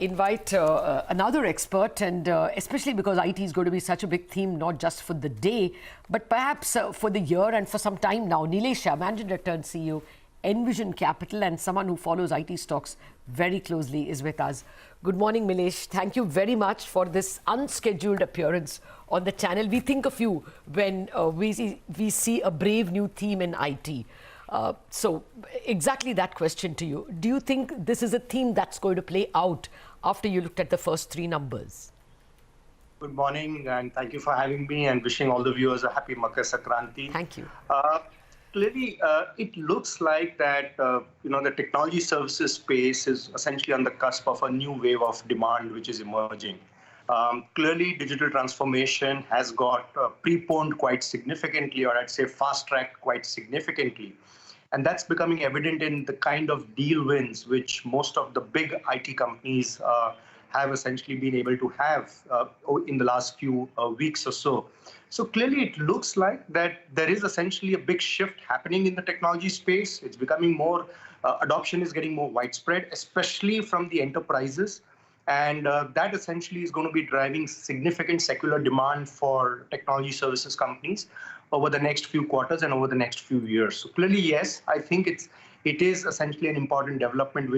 invite another expert, and especially because IT is going to be such a big theme, not just for the day, but perhaps for the year and for some time now. Nilesh Shah, Managing Director and CEO, Envision Capital, and someone who follows IT stocks very closely, is with us. Good morning, Nilesh. Thank you very much for this unscheduled appearance on the channel. We think of you when we see a brave new theme in IT. So exactly that question to you. Do you think this is a theme that's going to play out after you looked at the first three numbers? Good morning, and thank you for having me, and wishing all the viewers a happy Makar Sankranti. Thank you. Clearly, it looks like that the technology services space is essentially on the cusp of a new wave of demand which is emerging. Clearly, digital transformation has got preponed quite significantly, or I'd say fast-tracked quite significantly. And that's becoming evident in the kind of deal wins which most of the big IT companies have essentially been able to have in the last few weeks or so. So clearly it looks like that there is essentially a big shift happening in the technology space. It's becoming more, adoption is getting more widespread, especially from the enterprises. And that essentially is going to be driving significant secular demand for technology services companies over the next few quarters and over the next few years. So clearly, yes, I think it is essentially an important development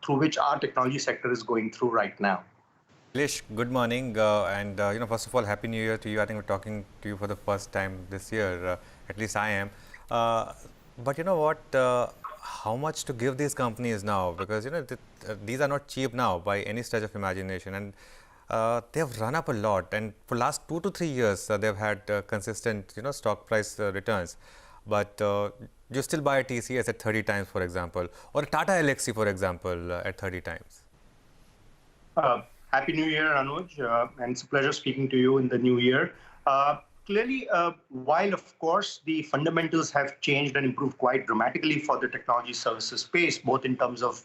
through which our technology sector is going through right now. Nilesh, good morning, first of all, Happy New Year to you. I think we're talking to you for the first time this year, at least I am. But you know what? How much to give these companies now? Because these are not cheap now by any stretch of imagination, and they have run up a lot. And for last 2 to 3 years, they've had consistent, stock price returns. But you still buy a TCS at 30 times, for example, or a Tata Elxsi, for example, at 30 times. Happy New Year, Anuj, and it's a pleasure speaking to you in the new year. Clearly, while of course the fundamentals have changed and improved quite dramatically for the technology services space, both in terms of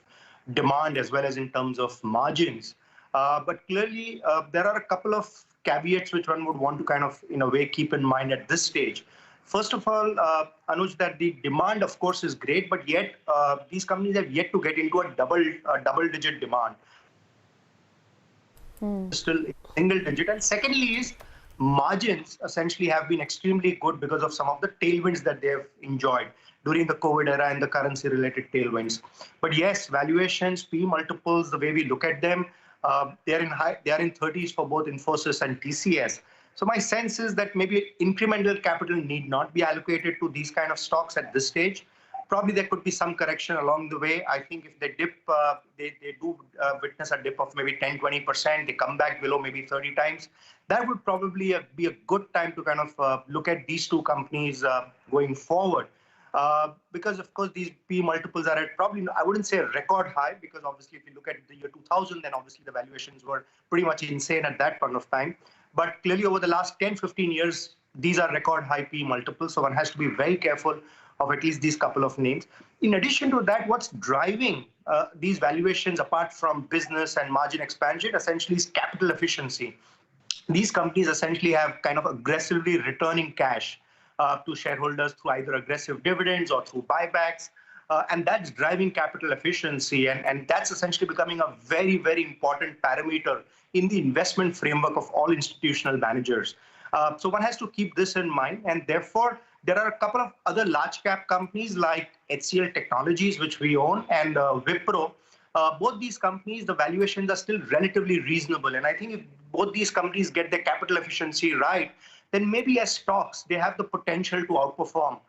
demand as well as in terms of margins, but clearly there are a couple of caveats which one would want to kind of, in a way, keep in mind at this stage. First of all, Anuj, that the demand, of course, is great, but yet these companies have yet to get into a double-digit demand. Still single digit. And secondly is margins essentially have been extremely good because of some of the tailwinds that they have enjoyed during the COVID era and the currency related tailwinds. But yes, valuations, P multiples, the way we look at them, they are in 30s for both Infosys and TCS. So my sense is that maybe incremental capital need not be allocated to these kind of stocks at this stage. Probably there could be some correction along the way. I think if they dip, they do witness a dip of maybe 10-20%, they come back below maybe 30 times. That would probably be a good time to kind of look at these two companies going forward. Because of course these P multiples are at probably, I wouldn't say a record high, because obviously if you look at the year 2000, then obviously the valuations were pretty much insane at that point of time. But clearly over the last 10-15 years, these are record high P multiples. So one has to be very careful of at least these couple of names. In addition to that, what's driving these valuations apart from business and margin expansion essentially is capital efficiency. These companies essentially have kind of aggressively returning cash to shareholders through either aggressive dividends or through buybacks. And that's driving capital efficiency. And that's essentially becoming a very, very important parameter in the investment framework of all institutional managers. So one has to keep this in mind. And therefore, there are a couple of other large cap companies like HCL Technologies, which we own, and Wipro. Both these companies, the valuations are still relatively reasonable. And I think if both these companies get their capital efficiency right, then maybe as stocks, they have the potential to outperform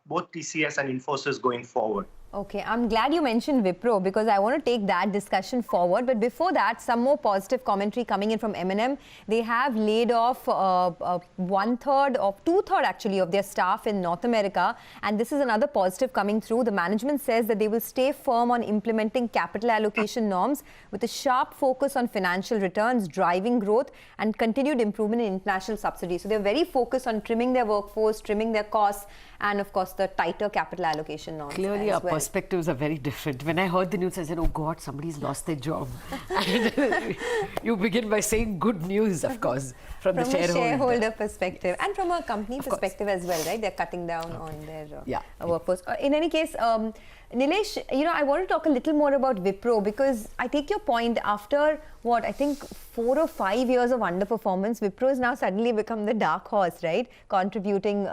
both TCS and Infosys going forward. Okay, I'm glad you mentioned Wipro because I want to take that discussion forward. But before that, some more positive commentary coming in from M&M. They have laid off 1/3 or 2/3 actually of their staff in North America. And this is another positive coming through. The management says that they will stay firm on implementing capital allocation norms with a sharp focus on financial returns, driving growth and continued improvement in international subsidies. So they're very focused on trimming their workforce, trimming their costs, and of course the tighter capital allocation norms. Clearly a perspectives are very different. When I heard the news, I said, oh God, somebody's lost their job. And you begin by saying good news, of course, from the a shareholder perspective and from a company perspective as well, right? They're cutting down on their workforce. In any case, Nilesh, I want to talk a little more about Wipro, because I take your point. After what I think 4 or 5 years of underperformance, Wipro has now suddenly become the dark horse, right? Contributing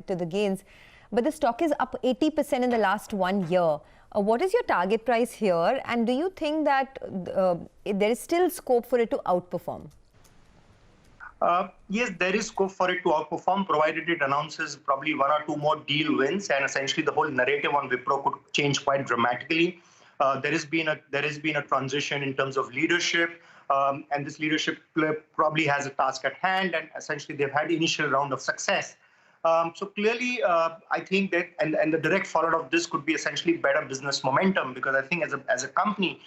to the gains. But the stock is up 80% in the last 1 year. What is your target price here? And do you think that there is still scope for it to outperform? Yes, there is scope for it to outperform, provided it announces probably 1 or 2 more deal wins, and essentially the whole narrative on Wipro could change quite dramatically. There has been a transition in terms of leadership, and this leadership probably has a task at hand, and essentially they've had initial round of success. So clearly, I think that, and the direct follow-up of this could be essentially better business momentum, because I think as a company,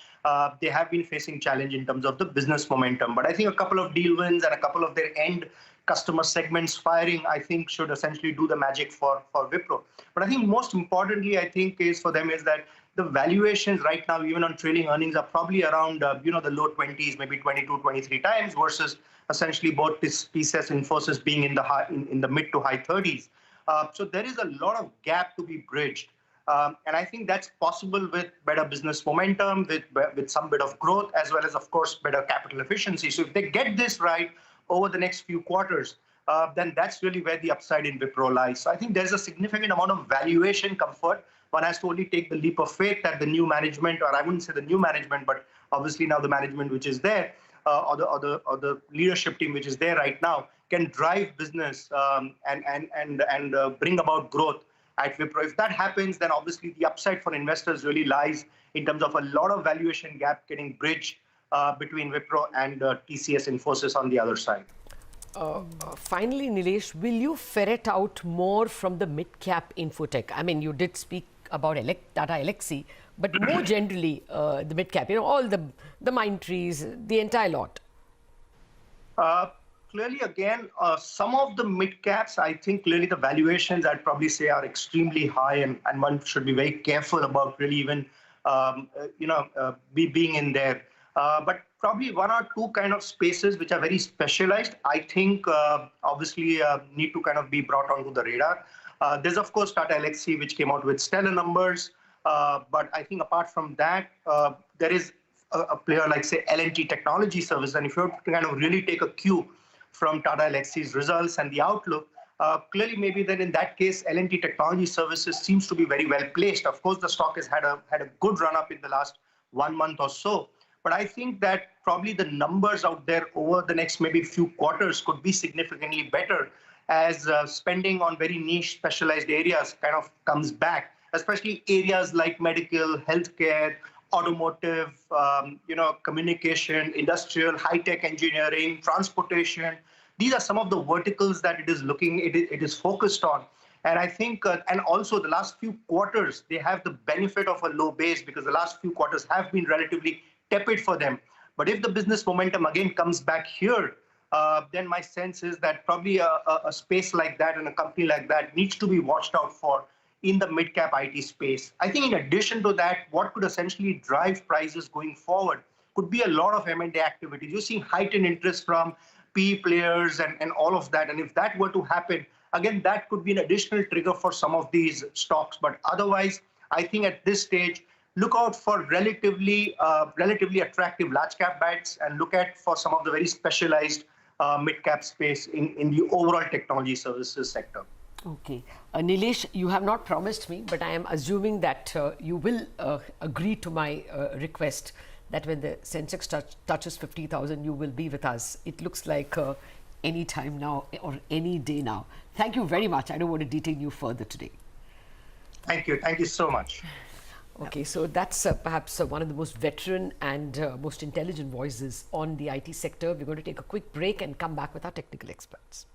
they have been facing challenge in terms of the business momentum. But I think a couple of deal wins and a couple of their end customer segments firing, I think should essentially do the magic for Wipro. But I think most importantly, I think is for them is that the valuations right now, even on trailing earnings, are probably around the low 20s, maybe 22, 23 times, versus essentially both TCS and Infosys being in the mid to high 30s. So there is a lot of gap to be bridged. And I think that's possible with better business momentum, with some bit of growth, as well as, of course, better capital efficiency. So if they get this right over the next few quarters, then that's really where the upside in Wipro lies. So I think there's a significant amount of valuation comfort. One has to only take the leap of faith that the new management, or I wouldn't say the new management, but obviously now the management which is there, or the leadership team which is there right now, can drive business and bring about growth at Wipro. If that happens, then obviously the upside for investors really lies in terms of a lot of valuation gap getting bridged between Wipro and TCS Infosys on the other side. Finally, Nilesh, will you ferret out more from the mid-cap infotech? I mean, you did speak about Tata Elxsi, but more generally, the mid-cap, all the Mindtrees, the entire lot. Clearly, again, some of the mid-caps, I think clearly the valuations I'd probably say are extremely high, and one should be very careful about really even, being in there. But probably 1 or 2 kind of spaces which are very specialized, I think obviously need to kind of be brought onto the radar. There's, of course, Tata Elxsi, which came out with stellar numbers. But I think apart from that, there is a player like, say, L&T Technology Services. And if you were to kind of really take a cue from Tata Elxsi's results and the outlook, clearly maybe then in that case, L&T Technology Services seems to be very well placed. Of course, the stock has had a good run up in the last 1 month or so. But I think that probably the numbers out there over the next maybe few quarters could be significantly better as spending on very niche specialized areas kind of comes back, especially areas like medical, healthcare, automotive, communication, industrial, high-tech engineering, transportation. These are some of the verticals that it is focused on. And I think, and also the last few quarters, they have the benefit of a low base, because the last few quarters have been relatively tepid for them. But if the business momentum again comes back here, then my sense is that probably a space like that and a company like that needs to be watched out for in the mid-cap IT space. I think in addition to that, what could essentially drive prices going forward could be a lot of M&A activity. You're seeing heightened interest from PE players and all of that. And if that were to happen, again, that could be an additional trigger for some of these stocks. But otherwise, I think at this stage, look out for relatively attractive large cap bets, and look at for some of the very specialized mid-cap space in the overall technology services sector. Okay. Nilesh, you have not promised me, but I am assuming that you will agree to my request that when the Sensex touches 50,000, you will be with us. It looks like any time now or any day now. Thank you very much. I don't want to detain you further today. Thank you. Thank you so much. Okay, so that's perhaps one of the most veteran and most intelligent voices on the IT sector. We're going to take a quick break and come back with our technical experts.